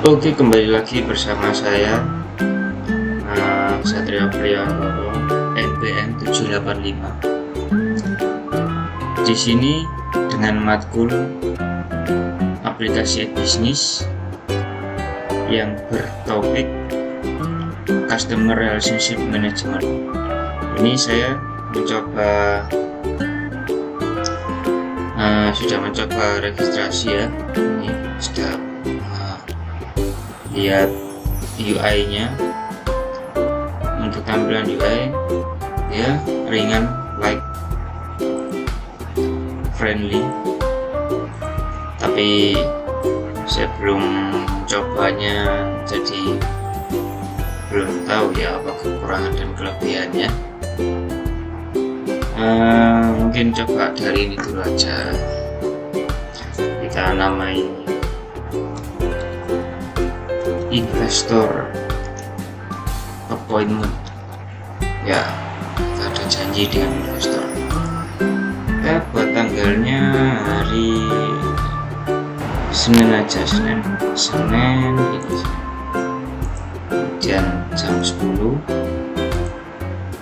Oke, kembali lagi bersama saya Satrio Priyono NPM 785. Di sini dengan matkul aplikasi bisnis yang bertopik Customer Relationship Management. Ini saya sudah mencoba registrasi ya. Ini sudah lihat UI-nya. Untuk tampilan UI ya ringan, light, friendly, tapi saya belum cobanya, jadi belum tahu ya apa kekurangan dan kelebihannya. Mungkin coba dari ini dulu aja, kita namai investor appointment ya, kita ada janji dengan investor ya. Buat tanggalnya hari Senin aja, Senin ini, kemudian jam 10,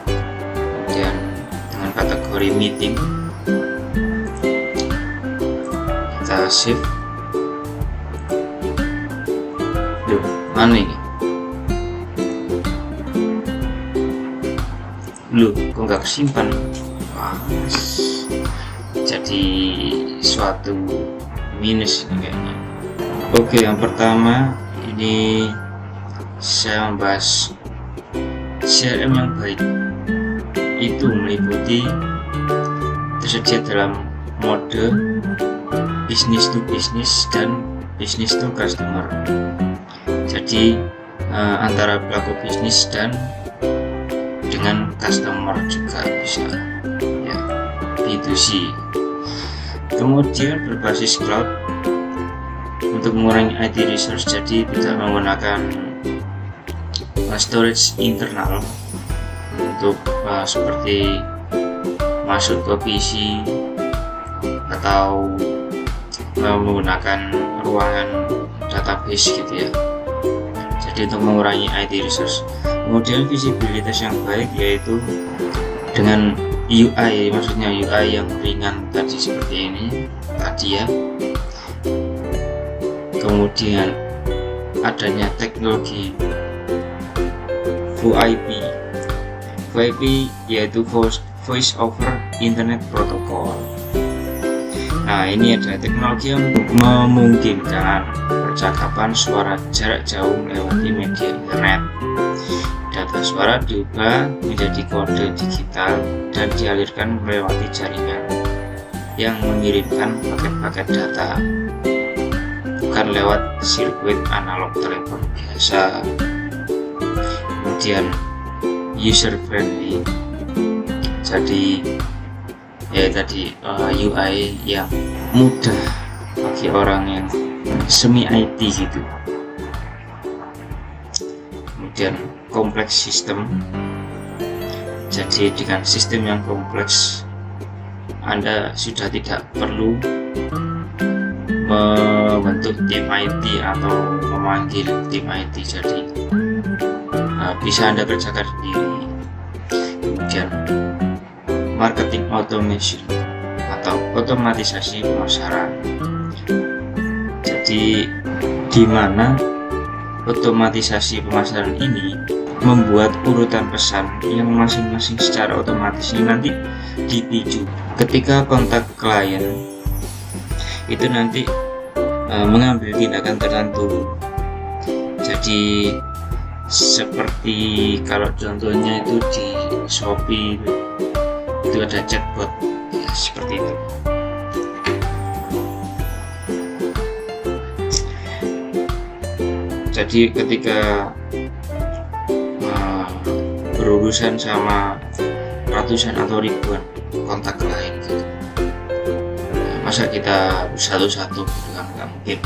kemudian dengan kategori meeting kita save. Duh, mana ini? Loh, kok nggak kesimpan? Wah, jadi suatu minus ini kayaknya. Oke, yang pertama ini saya membahas CRM yang baik itu meliputi tersedia dalam mode business to business dan business to customer. Jadi antara pelaku bisnis dan dengan customer juga bisa ya, B2C. Kemudian berbasis cloud untuk mengurangi IT resource, jadi tidak menggunakan storage internal untuk seperti masuk ke PC atau menggunakan ruangan database gitu ya. Jadi untuk mengurangi IT resource. Kemudian visibilitas yang baik yaitu dengan UI, maksudnya UI yang ringan tadi seperti ini tadi ya. Kemudian adanya teknologi VoIP yaitu Voice over Internet Protocol. Nah, ini adalah teknologi yang memungkinkan percakapan suara jarak jauh melewati media internet. Data suara diubah menjadi kode digital dan dialirkan melewati jaringan yang mengirimkan paket-paket data, bukan lewat sirkuit analog telepon biasa. Kemudian user friendly, jadi ya tadi UI yang mudah bagi orang yang semi IT gitu. Kemudian kompleks sistem, jadi dengan sistem yang kompleks Anda sudah tidak perlu membentuk tim IT atau memanggil tim IT, jadi bisa Anda kerjakan sendiri. Kemudian marketing automation atau otomatisasi pemasaran, jadi di mana otomatisasi pemasaran ini membuat urutan pesan yang masing-masing secara otomatis ini nanti dipicu ketika kontak klien itu nanti mengambil tindakan tertentu. Jadi seperti kalau contohnya itu di Shopee itu ada chatbot ya, seperti itu. Jadi ketika berurusan sama ratusan atau ribuan kontak lain gitu, masa kita satu-satu kan nggak mungkin.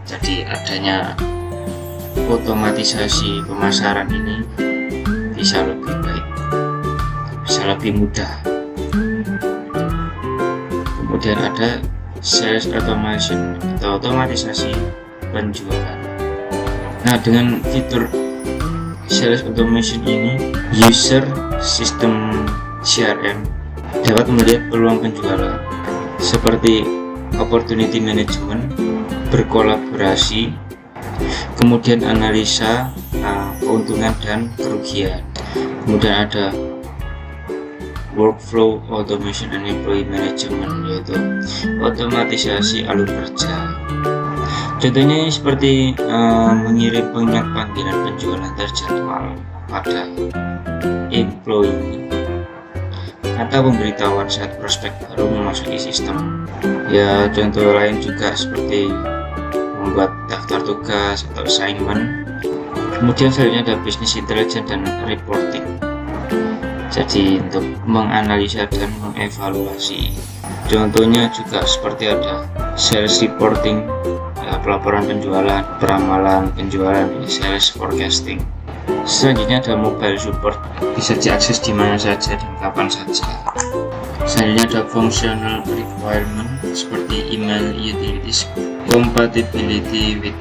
Jadi adanya otomatisasi pemasaran ini bisa lebih baik, bisa lebih mudah. Kemudian ada sales automation atau otomatisasi penjualan. Nah, dengan fitur sales automation ini, user sistem CRM dapat melihat peluang penjualan seperti opportunity management, berkolaborasi, kemudian analisa keuntungan dan kerugian. Kemudian ada workflow automation and employee management, yaitu otomatisasi alur kerja. Contohnya seperti mengirim pengingat panggilan penjualan terjadwal pada employee atau pemberitahuan saat prospek baru memasuki sistem. Ya, contoh lain juga seperti membuat daftar tugas atau assignment. Kemudian selanjutnya ada business intelligence dan reporting. Jadi untuk menganalisa dan mengevaluasi. Contohnya juga seperti ada sales reporting, pelaporan penjualan, peramalan penjualan, sales forecasting. Selanjutnya ada mobile support, bisa diakses di mana saja dan kapan saja. Selanjutnya ada functional requirement seperti email utilities, compatibility with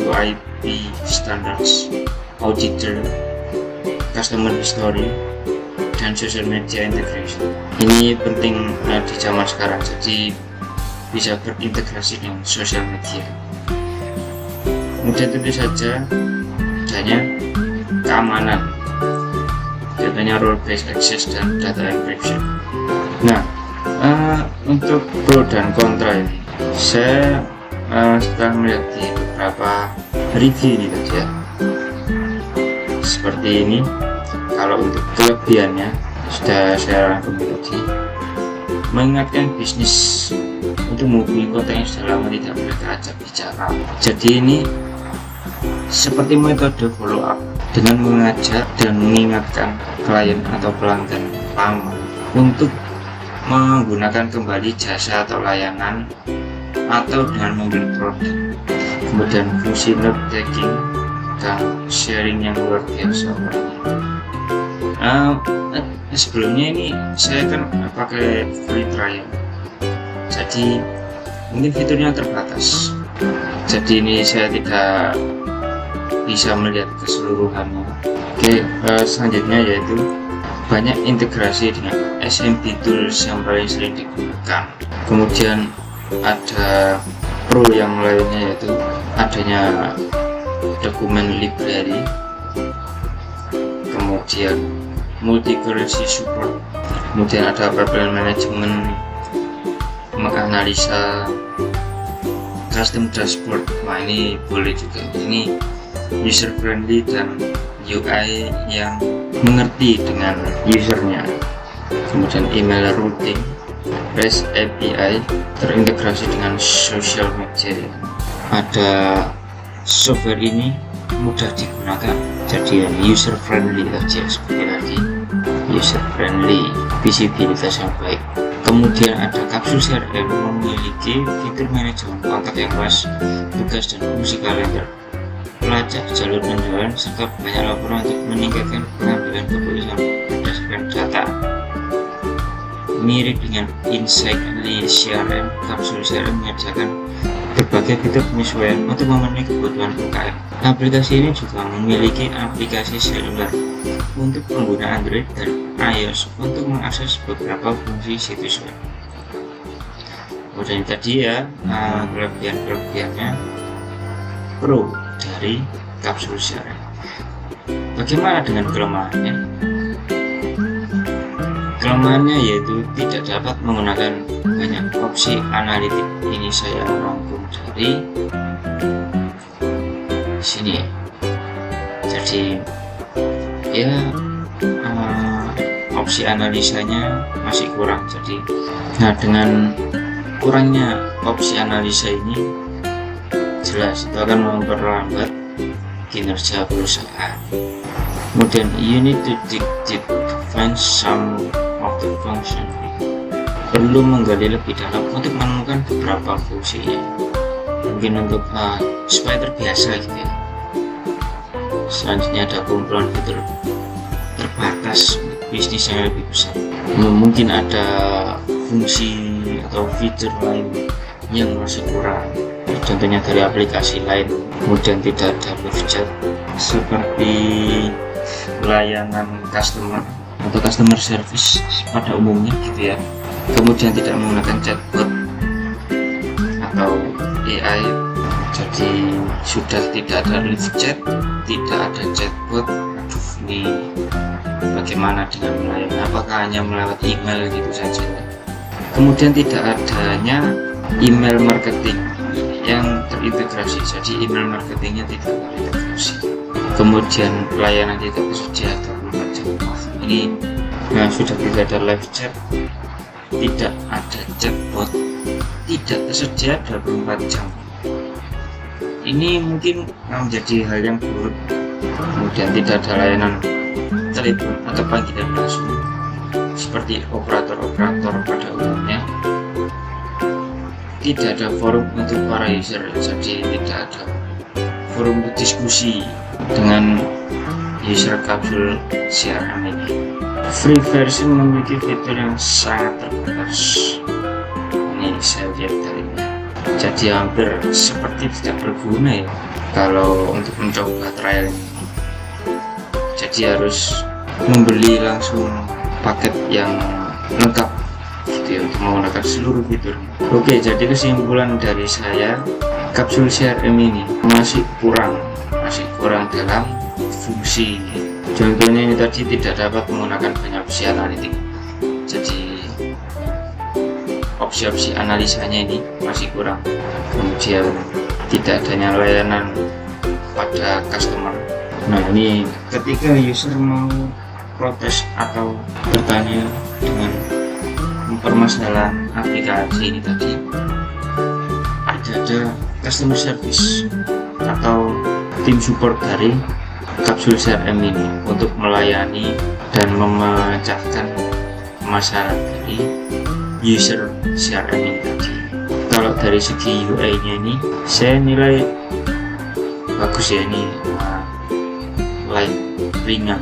WIP standards, auditor, customer history, dan social media integration. Ini penting di zaman sekarang, jadi bisa berintegrasi dengan social media. Kemudian tentu saja adanya keamanan, contohnya role based access dan data encryption. Nah, untuk pro dan kontra ini, saya setelah melihat di beberapa review ini tadi ya, seperti ini. Kalau untuk kelebihannya sudah saya rangkum tadi, mengingatkan bisnis untuk menghubungi kontak yang sudah lama tidak mereka ajak bicara. Jadi ini seperti metode follow up dengan mengajak dan mengingatkan klien atau pelanggan lama untuk menggunakan kembali jasa atau layanan atau dengan membeli produk. Kemudian fungsi note taking dan sharing yang luar biasa. Sebelumnya ini saya kan pakai free trial, jadi mungkin fiturnya terbatas, jadi ini saya tidak bisa melihat keseluruhannya. Oke, selanjutnya yaitu banyak integrasi dengan SMB tools yang paling sering digunakan. Kemudian ada pro yang lainnya, yaitu adanya dokumen library, kemudian multi currency support, kemudian ada pipeline management, menganalisa, custom dashboard. Nah, ini boleh juga, ini user friendly dan UI yang mengerti dengan usernya. Kemudian email routing, REST API terintegrasi dengan social media. Ada software ini mudah digunakan, jadi user friendly saja, seperti tadi, user friendly, visibilitas yang baik. Kemudian ada kapsul CRM memiliki fitur manajemen kontak yang luas, tugas dan fungsi kalender, pelacak jalur penjualan, serta banyak laporan untuk meningkatkan pengambilan keputusan berdasarkan data. Mirip dengan Insightly CRM, kapsul CRM menyediakan berbagai fitur penyesuaian untuk memenuhi kebutuhan UKM. Aplikasi ini juga memiliki aplikasi seluler untuk pengguna Android dan iOS untuk mengakses beberapa fungsi situs web. Kemudian tadi ya, kelebihan-kelebihannya pro dari kapsul CRM. Bagaimana dengan kelemahannya? Kelemahannya yaitu tidak dapat menggunakan banyak opsi analitik. Ini saya rangkum dari sini. Jadi ya, opsi analisanya masih kurang. Jadi dengan kurangnya opsi analisa ini, jelas itu akan memperlambat kinerja perusahaan. Kemudian you need to dig deep to find some of the function. Perlu menggali lebih dalam untuk menemukan beberapa fungsinya, mungkin untuk supaya terbiasa gitu ya. Selanjutnya ada kumpulan fitur terbatas bisnis yang lebih besar. Mungkin ada fungsi atau fitur lain yang masih kurang. contohnya dari aplikasi lain. Kemudian tidak ada live chat seperti layanan customer atau customer service pada umumnya gitu ya. Kemudian tidak menggunakan chatbot atau AI, jadi sudah tidak ada live chat, tidak ada chatbot. Aduh, ini bagaimana dengan melayani? Apakah hanya melewat email gitu saja? Kemudian tidak adanya email marketing yang terintegrasi, jadi email marketingnya tidak terintegrasi. Kemudian pelayanan tidak tersedia 24 jam. Ini sudah tidak ada live chat, tidak ada chatbot, tidak tersedia 24 jam. Ini mungkin menjadi hal yang buruk. Kemudian tidak ada layanan telepon atau panggilan langsung seperti operator-operator pada umumnya. Tidak ada forum untuk para user, jadi tidak ada forum diskusi dengan user kapsul CRM ini. Free version memiliki fitur yang sangat terbatas. Ini saya lihat darinya, jadi hampir seperti tidak berguna ya kalau untuk mencoba trial ini. Jadi harus membeli langsung paket yang lengkap gitu ya, untuk menggunakan seluruh fitur. Oke, jadi kesimpulan dari saya, kapsul CRM ini masih kurang dalam fungsi. Contohnya ini tadi tidak dapat menggunakan banyak opsi analitik, jadi opsi-opsi analisanya ini masih kurang. Kemudian tidak adanya layanan pada customer. Nah, ini ketika user mau protes atau bertanya dengan permasalahan aplikasi ini tadi, ada customer service atau tim support dari kapsul CRM ini untuk melayani dan memecahkan masalah dari user CRM ini tadi. Kalau dari segi UI-nya ini saya nilai bagus ya, ini light, ringan,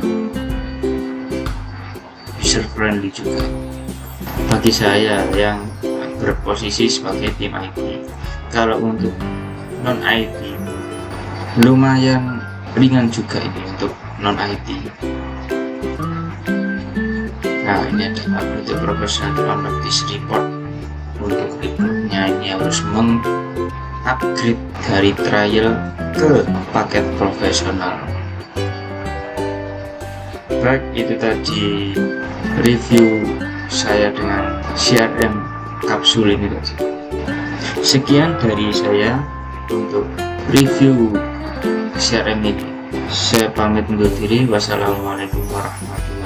user friendly juga bagi saya yang berposisi sebagai tim IT. Kalau untuk non IT lumayan ringan juga ini untuk non IT. Nah, ini ada update professional practice report. Untuk reportnya ini harus mengupgrade dari trial ke paket profesional. Baik, itu tadi review saya dengan CRM kapsul ini tadi. Sekian dari saya untuk review CRM ini. Saya pamit undur diri. Wassalamualaikum warahmatullahi wabarakatuh.